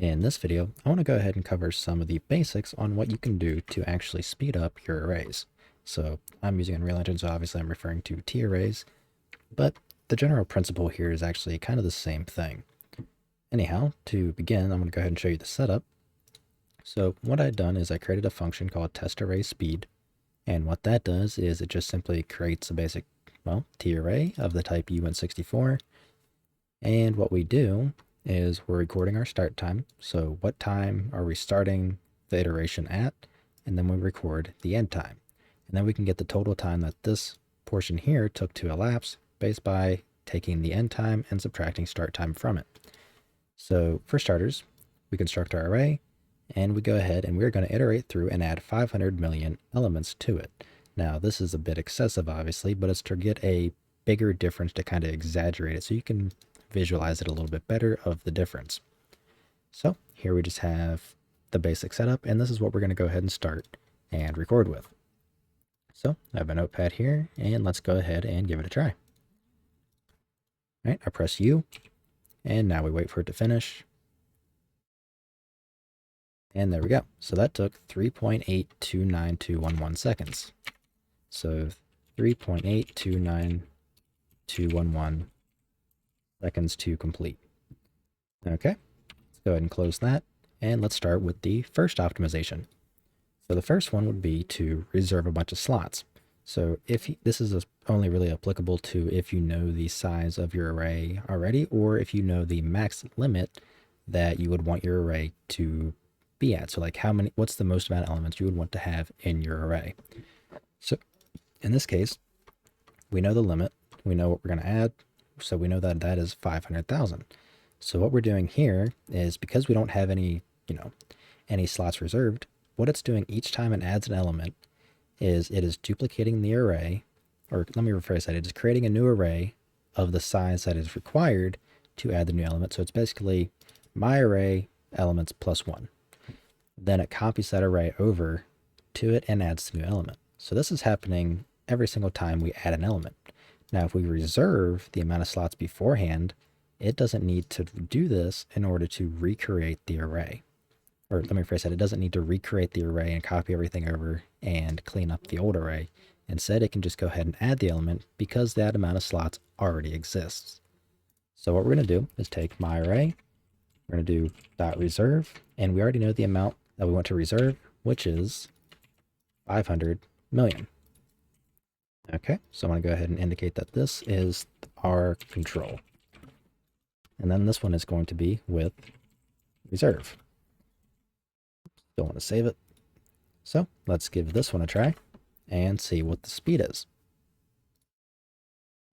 In this video, I want to go ahead and cover some of the basics on what you can do to actually speed up your arrays. So I'm using Unreal Engine, so obviously I'm referring to TArrays, but the general principle here is actually kind of the same thing. Anyhow, to begin, I'm going to go ahead and show you the setup. So what I've done is I created a function called testArraySpeed, and what that does is it just simply creates a basic, T-array of the type uint64, and what we do is we're recording our start time. So what time are we starting the iteration at? And then we record the end time. And then we can get the total time that this portion here took to elapse based by taking the end time and subtracting start time from it. So for starters, we construct our array and we go ahead and we're going to iterate through and add 500 million elements to it. Now this is a bit excessive obviously, but it's to get a bigger difference to kind of exaggerate it so you can visualize it a little bit better of the difference. So here we just have the basic setup, and this is what we're going to go ahead and start and record with. So I have a notepad here, and let's go ahead and give it a try. All right, I press U, and now we wait for it to finish. And there we go. So that took 3.829211 seconds. So 3.829211 seconds to complete. Okay, let's go ahead and close that, and let's start with the first optimization. So the first one would be to reserve a bunch of slots. So if this is only really applicable to if you know the size of your array already, or if you know the max limit that you would want your array to be at. So like what's the most amount of elements you would want to have in your array. So in this case, we know the limit, we know what we're going to add, so we know that that is 500,000. So what we're doing here is, because we don't have any slots reserved, what it's doing each time it adds an element is it is duplicating the array, or let me rephrase that, it is creating a new array of the size that is required to add the new element. So it's basically my array elements plus 1. Then it copies that array over to it and adds the new element. So this is happening every single time we add an element. Now, if we reserve the amount of slots beforehand, it doesn't need to do this in order to recreate the array. Or let me rephrase that, it doesn't need to recreate the array and copy everything over and clean up the old array. Instead, it can just go ahead and add the element because that amount of slots already exists. So what we're going to do is take my array, we're going to do .reserve, and we already know the amount that we want to reserve, which is 500 million. Okay, so I'm going to go ahead and indicate that this is our control. And then this one is going to be with reserve. Don't want to save it. So let's give this one a try and see what the speed is.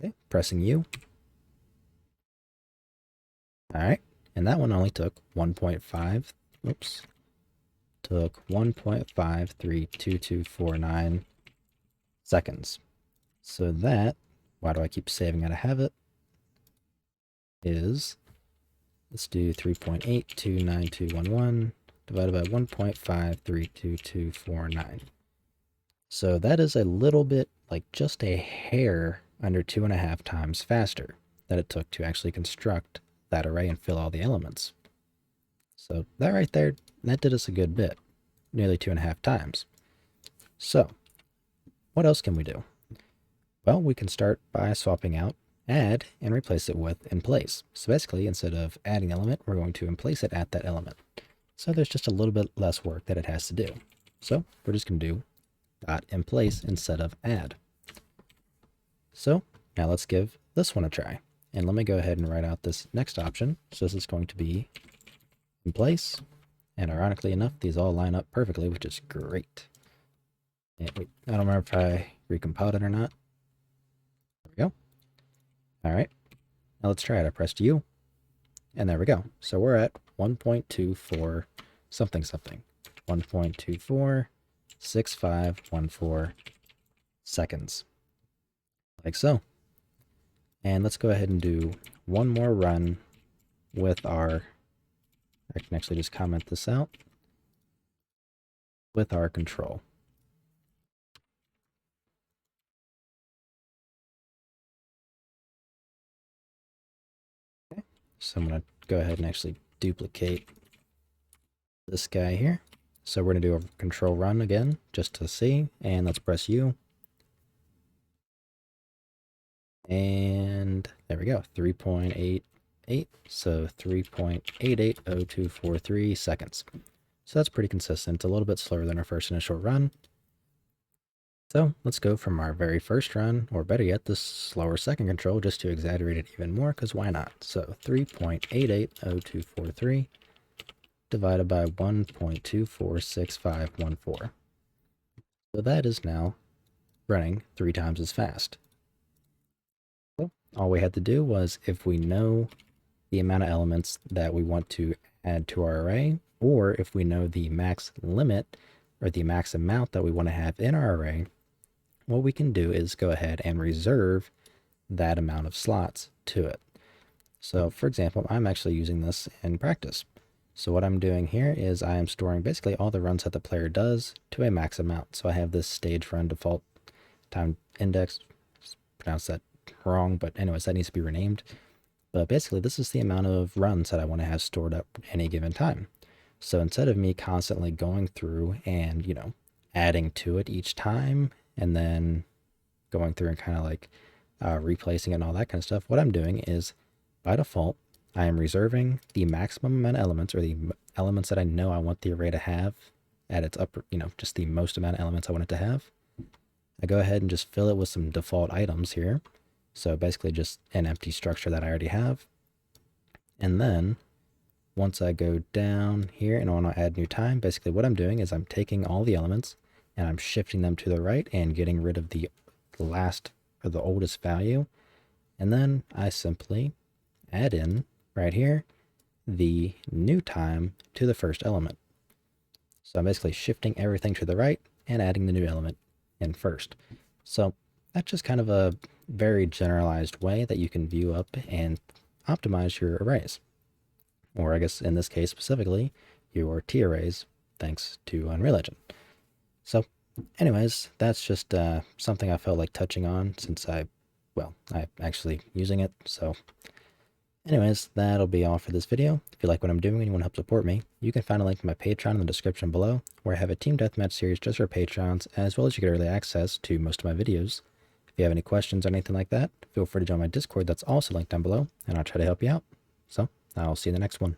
Okay, pressing U. All right, and that one only took 1.5322249 seconds. So that, why do I keep saving out of habit, is, let's do 3.829211 divided by 1.5322249. So that is a little bit, like just a hair under 2.5 times faster that it took to actually construct that array and fill all the elements. So that right there, that did us a good bit, nearly 2.5 times. So what else can we do? Well, we can start by swapping out add and replace it with Emplace. So basically, instead of adding element, we're going to Emplace it at that element. So there's just a little bit less work that it has to do. So we're just going to do .emplace instead of add. So now let's give this one a try. And let me go ahead and write out this next option. So this is going to be Emplace. And ironically enough, these all line up perfectly, which is great. And wait, I don't remember if I recompiled it or not. There we go. All right, now let's try it. I pressed U, and there we go. So we're at 1.24 something something, 1.246514 seconds, like so. And let's go ahead and do one more run with our, I can actually just comment this out, with our control. So I'm going to go ahead and actually duplicate this guy here. So we're going to do a control run again, just to see, and let's press U. And there we go, 3.88, so 3.880243 seconds. So that's pretty consistent. It's a little bit slower than our first initial run. So let's go from our very first run, or better yet, this slower second control, just to exaggerate it even more, because why not? So 3.880243 divided by 1.246514. So that is now running 3 times as fast. So all we had to do was, if we know the amount of elements that we want to add to our array, or if we know the max limit or the max amount that we want to have in our array, what we can do is go ahead and reserve that amount of slots to it. So for example, I'm actually using this in practice. So what I'm doing here is I am storing basically all the runs that the player does to a max amount. So I have this stage run default time index, pronounced that wrong, but anyways, that needs to be renamed. But basically this is the amount of runs that I want to have stored up at any given time. So instead of me constantly going through and, adding to it each time, and then going through and kind of like replacing it and all that kind of stuff, what I'm doing is, by default, I am reserving the maximum amount of elements, or the elements that I know I want the array to have at its upper, just the most amount of elements I want it to have. I go ahead and just fill it with some default items here. So basically just an empty structure that I already have. And then once I go down here and I want to add new time, basically what I'm doing is I'm taking all the elements and I'm shifting them to the right and getting rid of the last or the oldest value. And then I simply add in right here the new time to the first element. So I'm basically shifting everything to the right and adding the new element in first. So that's just kind of a very generalized way that you can view up and optimize your arrays. Or I guess in this case specifically, your TArrays, thanks to Unreal Engine. So anyways, that's just something I felt like touching on since I'm actually using it. So anyways, that'll be all for this video. If you like what I'm doing and you want to help support me, you can find a link to my Patreon in the description below, where I have a Team Deathmatch series just for Patrons, as well as you get early access to most of my videos. If you have any questions or anything like that, feel free to join my Discord that's also linked down below, and I'll try to help you out. So I'll see you in the next one.